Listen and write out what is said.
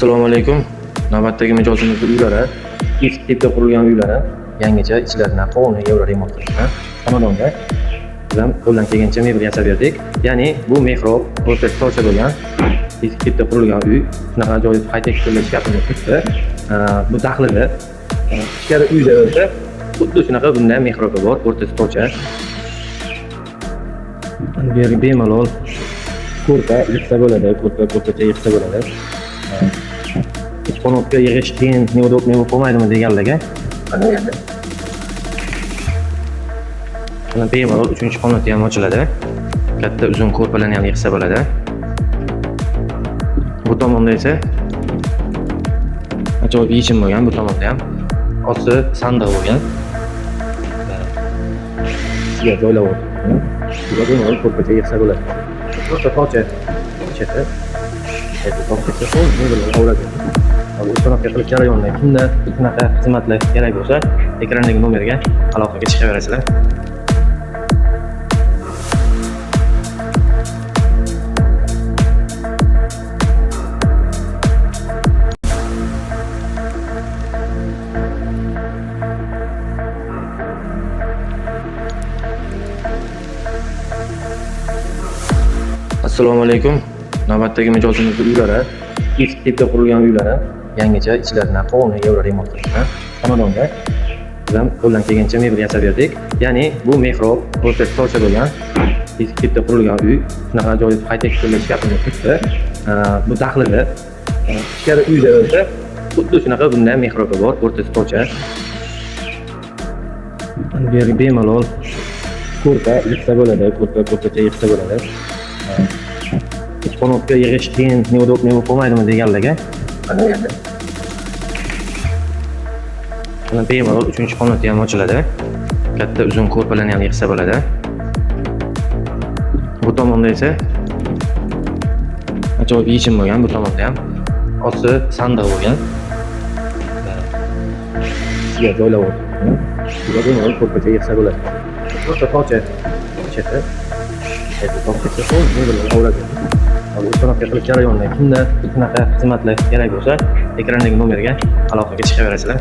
Assalomu alaykum. Navbatdagi mijozimiz uylari, eski tipda qurilgan uylari, yangicha ichlaridan qovunli yevro remont qilingan. Xonadonga bizam qo'ldan kelgancha mebel yasab berdik. Ya'ni bu mehrob, o'rtacha tocha bo'lgan eski tipda qurilgan uy. Shunaqa ajoyib qayta tiklash gapini tutdi. Bu daxlida ichkari uyda bo'lsa, xuddi shunaqa bunday mehrobi bor, o'rtacha tocha. Bu yerga bemalol ko'rpa yig'sa bo'ladi, ko'rpacha yig'sa bo'ladi. Qanotga yig'ish qiyin, neudobniy bo'lib qolmaydimi deganlarga. Mana bemalol 3-qanoti ham ochiladi. Katta uzun ko'rpalarni ham yig'sa bo'ladi. Bu tomonda esa ajoyib yechim bo'lgan, bu tomonda ham osti sandiq bo'lgan. Sizga joylab o'tirdim. Sizga bemalol ko'rpacha yig'sa bo'ladi. To'rtta tocha cheti. To'rtta qo'l bilan oladi. Ustonaga qilish jarayonida kimda shunaqa xizmatlar kerak bo'lsa, ekrandagi nomerga aloqaga chiqaverasizlar. Assalomu alaykum. Navbatdagi mijozimiz uylari, eski tipda qurilgan uylari, yangicha ichlaridan qovunli yevro remont qilingan. Xonadonga bizam qo'ldan kelgancha mebel yasab berdik. Ya'ni bu mehrob, o'rtacha tocha bo'lgan eski tipda qurilgan uy. Shunaqa ajoyib qayta tiklash gapini tutdi. Bu daxlida ichkari uyda bo'lsa, xuddi shunaqa bunday mehrobi bor, o'rtacha tocha. Bu yerga bemalol ko'rpa yig'sa bo'ladi, ko'rpacha yig'sa bo'ladi. Qanotga yig'ish qiyin, neudobniy bo'lib qolmaydimi deganlarga. Mana bemalol 3-qanoti ham ochiladi. Katta uzun ko'rpalarni ham yig'sa bo'ladi. Bu tomonda esa ajoyib yechim bo'lgan, bu tomonda ham osti sandiq bo'lgan. Sizga joylab o'tirdim. Sizga bemalol ko'rpacha yig'sa bo'ladi. To'rtta tocha cheti. To'rtta qo'l bilan oladi. Ustonaga qilish jarayonida kimda shunaqa xizmatlar kerak bo'lsa, ekrandagi nomerga aloqaga chiqaverasizlar.